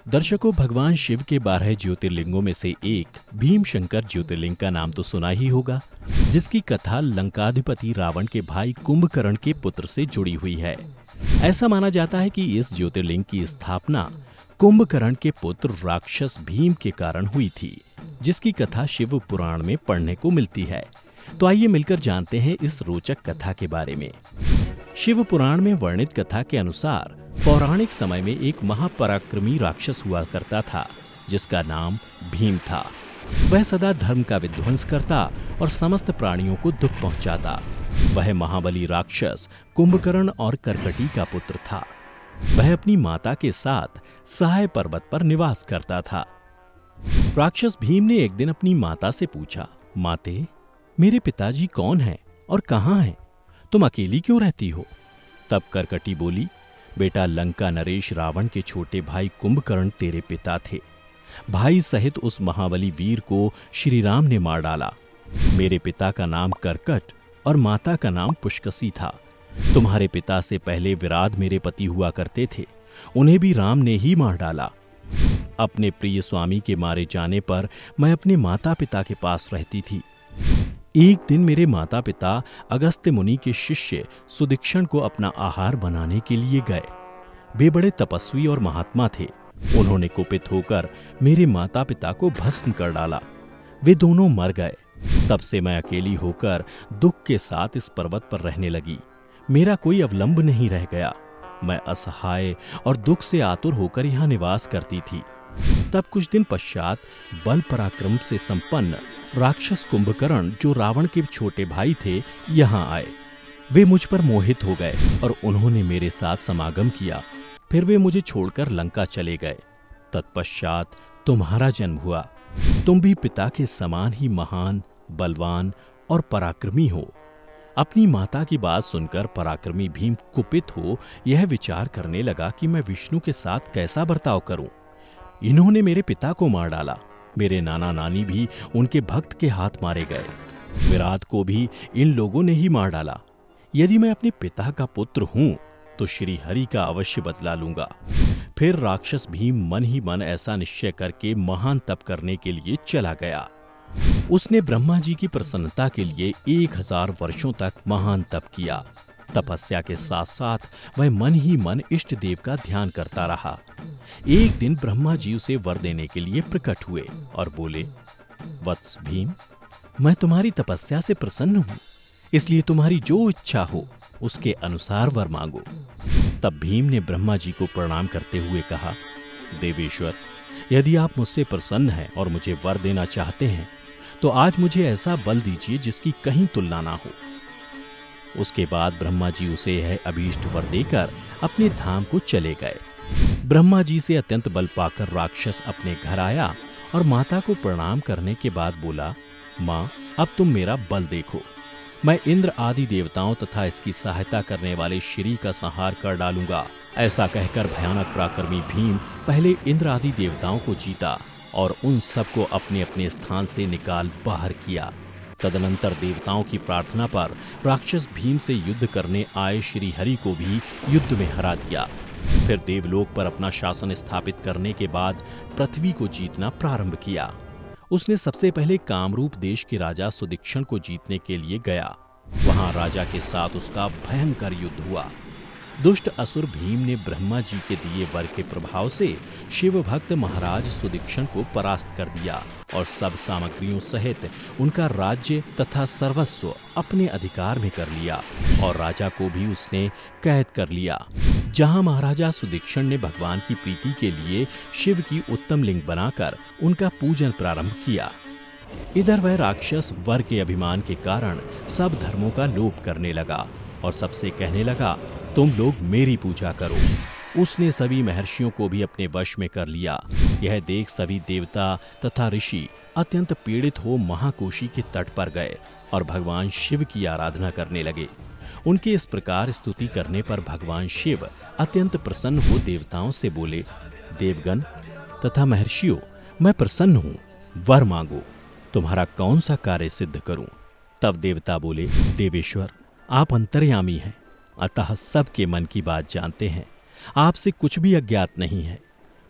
दर्शकों, भगवान शिव के 12 ज्योतिर्लिंगों में से एक भीमशंकर ज्योतिर्लिंग का नाम तो सुना ही होगा, जिसकी कथा लंकाधिपति रावण के भाई कुंभकर्ण के पुत्र से जुड़ी हुई है। ऐसा माना जाता है कि इस ज्योतिर्लिंग की स्थापना कुंभकर्ण के पुत्र राक्षस भीम के कारण हुई थी, जिसकी कथा शिव पुराण में पढ़ने को मिलती है। तो आइए मिलकर जानते हैं इस रोचक कथा के बारे में। शिव पुराण में वर्णित कथा के अनुसार पौराणिक समय में एक महापराक्रमी राक्षस हुआ करता था, जिसका नाम भीम था। वह सदा धर्म का विध्वंस करता और समस्त प्राणियों को दुख पहुंचाता। वह महाबली राक्षस कुंभकर्ण और करकटी का पुत्र था। वह अपनी माता के साथ सहाय पर्वत पर निवास करता था। राक्षस भीम ने एक दिन अपनी माता से पूछा, माते, मेरे पिताजी कौन हैं और कहाँ हैं? तुम अकेली क्यों रहती हो? तब करकटी बोली, बेटा, लंका नरेश रावण के छोटे भाई कुंभकर्ण तेरे पिता थे। भाई सहित उस महाबली वीर को श्री राम ने मार डाला। मेरे पिता का नाम करकट और माता का नाम पुष्कसी था। तुम्हारे पिता से पहले विराध मेरे पति हुआ करते थे, उन्हें भी राम ने ही मार डाला। अपने प्रिय स्वामी के मारे जाने पर मैं अपने माता पिता के पास रहती थी। एक दिन मेरे माता पिता अगस्त्य मुनि के शिष्य सुदीक्षण को अपना आहार बनाने के लिए गए। वे बड़े तपस्वी और महात्मा थे। उन्होंने कुपित होकर मेरे माता पिता को भस्म कर डाला। वे दोनों मर गए। तब से मैं अकेली होकर दुख के साथ इस पर्वत पर रहने लगी। मेरा कोई अवलंब नहीं रह गया। मैं असहाय और दुख से आतुर होकर यहाँ निवास करती थी। तब कुछ दिन पश्चात बल पराक्रम से संपन्न राक्षस कुंभकर्ण, जो रावण के छोटे भाई थे, यहाँ आए। वे मुझ पर मोहित हो गए और उन्होंने मेरे साथ समागम किया। फिर वे मुझे छोड़कर लंका चले गए। तत्पश्चात तुम्हारा जन्म हुआ। तुम भी पिता के समान ही महान, बलवान और पराक्रमी हो। अपनी माता की बात सुनकर पराक्रमी भीम कुपित हो यह विचार करने लगा कि मैं विष्णु के साथ कैसा बर्ताव करूं। इन्होंने मेरे पिता को मार डाला। मेरे नाना नानी भी उनके भक्त के हाथ मारे गए। विराट को भी इन लोगों ने ही मार डाला। यदि मैं अपने पिता का पुत्र हूं तो श्री हरि का अवश्य बदला लूंगा। फिर राक्षस भीम मन ही मन ऐसा निश्चय करके महान तप करने के लिए चला गया। उसने ब्रह्मा जी की प्रसन्नता के लिए 1000 वर्षों तक महान तप किया। तपस्या के साथ साथ वह मन ही मन इष्ट देव का ध्यान करता रहा। एक दिन ब्रह्मा जी उसे वर देने के लिए प्रकट हुए और बोले, वत्स भीम, मैं तुम्हारी तपस्या से प्रसन्न हूं, इसलिए तुम्हारी जो इच्छा हो उसके अनुसार वर मांगो। तब भीम ने ब्रह्मा जी को प्रणाम करते हुए कहा, देवेश्वर, यदि आप मुझसे प्रसन्न हैं और मुझे वर देना चाहते हैं तो आज मुझे ऐसा बल दीजिए जिसकी कहीं तुलना ना हो। उसके बाद ब्रह्मा जी उसे यह अभीष्ट वर देकर अपने धाम को चले गए। ब्रह्मा जी से अत्यंत बल पाकर राक्षस अपने घर आया और माता को प्रणाम करने के बाद बोला, माँ, अब तुम मेरा बल देखो। मैं इंद्र आदि देवताओं तथा इसकी सहायता करने वाले श्री का संहार कर डालूंगा। ऐसा कहकर भयानक पराक्रमी भीम पहले इंद्र आदि देवताओं को जीता और उन सबको अपने अपने स्थान से निकाल बाहर किया। तदनंतर देवताओं की प्रार्थना पर राक्षस भीम से युद्ध करने आए श्री हरि को भी युद्ध में हरा दिया। फिर देवलोक पर अपना शासन स्थापित करने के बाद पृथ्वी को जीतना प्रारंभ किया। उसने सबसे पहले कामरूप देश के राजा सुदीक्षण को जीतने के लिए गया। वहां राजा के साथ उसका भयंकर युद्ध हुआ। दुष्ट असुर भीम ने ब्रह्मा जी के दिए वर के प्रभाव से शिव भक्त महाराज सुदीक्षण को परास्त कर दिया और सब सामग्रियों सहित उनका राज्य तथा सर्वस्व अपने अधिकार में कर लिया और राजा को भी उसने कैद कर लिया। जहां महाराजा सुदीक्षण ने भगवान की प्रीति के लिए शिव की उत्तम लिंग बनाकर उनका पूजन प्रारंभ किया। इधर वह राक्षस वर के अभिमान के कारण सब धर्मों का लोप करने लगा और सबसे कहने लगा, तुम लोग मेरी पूजा करो। उसने सभी महर्षियों को भी अपने वश में कर लिया। यह देख सभी देवता तथा ऋषि अत्यंत पीड़ित हो महाकोशी के तट पर गए और भगवान शिव की आराधना करने लगे। उनके इस प्रकार स्तुति करने पर भगवान शिव अत्यंत प्रसन्न हो देवताओं से बोले, देवगण तथा महर्षियों, मैं प्रसन्न हूँ, वर मांगो, तुम्हारा कौन सा कार्य सिद्ध करूं? तब देवता बोले, देवेश्वर, आप अंतर्यामी हैं, अतः सबके मन की बात जानते हैं। आपसे कुछ भी अज्ञात नहीं है।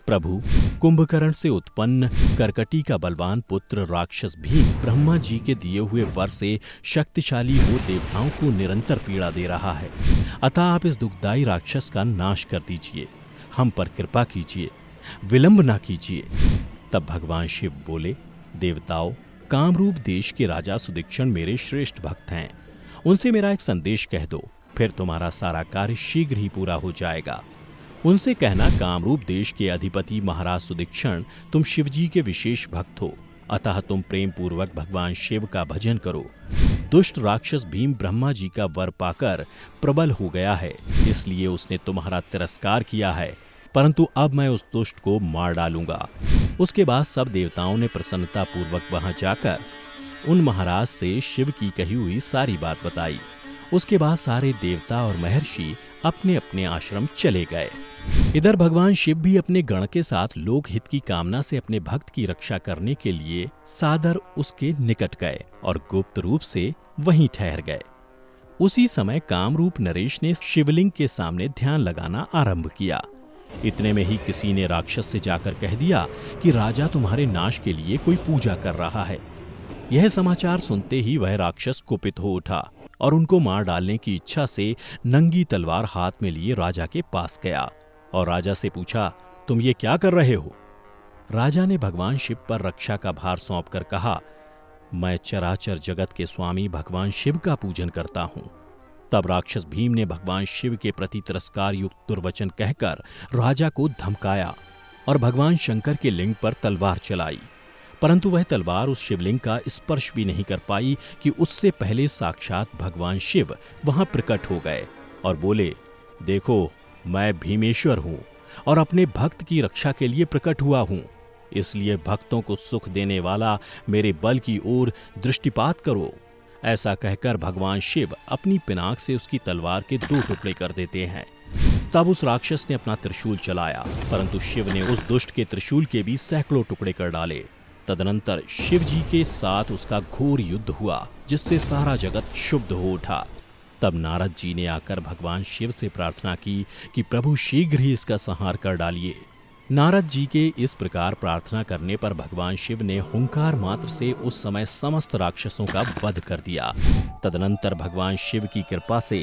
प्रभु, कुंभकर्ण से उत्पन्न करकटी का बलवान पुत्र राक्षस भीम ब्रह्मा जी के दिए हुए वर से शक्तिशाली हो देवताओं को निरंतर पीड़ा दे रहा है। अतः आप इस दुखदाई राक्षस का नाश कर दीजिए, हम पर कृपा कीजिए, विलंब ना कीजिए। तब भगवान शिव बोले, देवताओं, कामरूप देश के राजा सुदीक्षण मेरे श्रेष्ठ भक्त हैं, उनसे मेरा एक संदेश कह दो, फिर तुम्हारा सारा कार्य शीघ्र ही पूरा हो जाएगा। उनसे कहना, कामरूप देश के अधिपति महाराज सुदीक्षण, तुम शिवजी के विशेष भक्त हो, अतः तुम प्रेम पूर्वक भगवान शिव का भजन करो। दुष्ट राक्षस भीम ब्रह्मा जी का वर पाकर प्रबल हो गया है, इसलिए उसने तुम्हारा तिरस्कार किया है, परंतु अब मैं उस दुष्ट को मार डालूंगा। उसके बाद सब देवताओं ने प्रसन्नता पूर्वक वहां जाकर उन महाराज से शिव की कही हुई सारी बात बताई। उसके बाद सारे देवता और महर्षि अपने अपने आश्रम चले गए। इधर भगवान शिव भी अपने गण के साथ लोक हित की कामना से अपने भक्त की रक्षा करने के लिए सादर उसके निकट गए और गुप्त रूप से वहीं ठहर गए। उसी समय कामरूप नरेश ने शिवलिंग के सामने ध्यान लगाना आरंभ किया। इतने में ही किसी ने राक्षस से जाकर कह दिया कि राजा तुम्हारे नाश के लिए कोई पूजा कर रहा है। यह समाचार सुनते ही वह राक्षस कुपित हो उठा और उनको मार डालने की इच्छा से नंगी तलवार हाथ में लिए राजा के पास गया और राजा से पूछा, तुम ये क्या कर रहे हो? राजा ने भगवान शिव पर रक्षा का भार सौंपकर कहा, मैं चराचर जगत के स्वामी भगवान शिव का पूजन करता हूँ। तब राक्षस भीम ने भगवान शिव के प्रति तिरस्कार युक्त दुर्वचन कहकर राजा को धमकाया और भगवान शंकर के लिंग पर तलवार चलाई, परंतु वह तलवार उस शिवलिंग का स्पर्श भी नहीं कर पाई कि उससे पहले साक्षात भगवान शिव वहां प्रकट हो गए और बोले, देखो, मैं भीमेश्वर हूं और अपने भक्त की रक्षा के लिए प्रकट हुआ हूं, इसलिए भक्तों को सुख देने वाला मेरे बल की ओर दृष्टिपात करो। ऐसा कहकर भगवान शिव अपनी पिनाक से उसकी तलवार के 2 टुकड़े कर देते हैं। तब उस राक्षस ने अपना त्रिशूल चलाया, परंतु शिव ने उस दुष्ट के त्रिशूल के भी सैकड़ों टुकड़े कर डाले। तदनंतर शिव जी के साथ उसका घोर युद्ध हुआ, जिससे सारा जगत क्षुब्ध हो उठा। तब नारद जी ने आकर भगवान शिव से प्रार्थना की कि प्रभु शीघ्र ही इसका संहार कर डालिए। नारद जी के इस प्रकार प्रार्थना करने पर भगवान शिव ने हुंकार मात्र से उस समय समस्त राक्षसों का वध कर दिया। तदनंतर भगवान शिव की कृपा से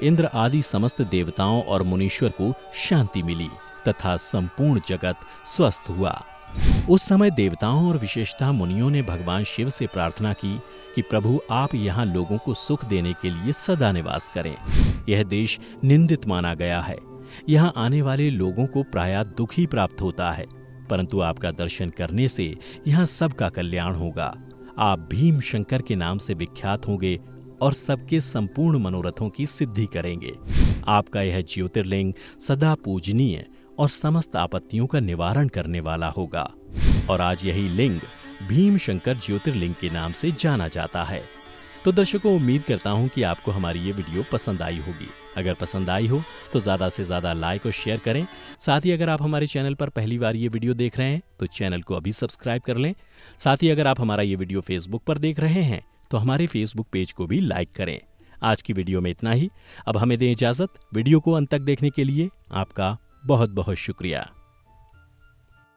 इंद्र आदि समस्त देवताओं और मुनीश्वर को शांति मिली तथा संपूर्ण जगत स्वस्थ हुआ। उस समय देवताओं और विशेषतः मुनियों ने भगवान शिव से प्रार्थना की कि प्रभु, आप यहाँ लोगों को सुख देने के लिए सदा निवास करें। यह देश निंदित माना गया है, यहाँ आने वाले लोगों को प्रायः दुख ही प्राप्त होता है, परंतु आपका दर्शन करने से यहाँ सबका कल्याण होगा। आप भीम शंकर के नाम से विख्यात होंगे और सबके संपूर्ण मनोरथों की सिद्धि करेंगे। आपका यह ज्योतिर्लिंग सदा पूजनीय और समस्त आपत्तियों का निवारण करने वाला होगा। और आज यही लिंग भीम शंकर ज्योतिर्लिंग के नाम से जाना जाता है। तो दर्शकों, उम्मीद करता हूं कि आपको हमारी ये वीडियो पसंद आई होगी। अगर पसंद आई हो तो ज़्यादा से ज़्यादा लाइक और शेयर करें। साथ ही अगर आप हमारे चैनल पर पहली बार ये वीडियो देख रहे हैं तो चैनल को अभी सब्सक्राइब कर लें। साथ ही अगर आप हमारा ये वीडियो फेसबुक पर देख रहे हैं तो हमारे फेसबुक पेज को भी लाइक करें। आज की वीडियो में इतना ही। अब हमें दें इजाज़त। वीडियो को अंत तक देखने के लिए आपका बहुत बहुत शुक्रिया।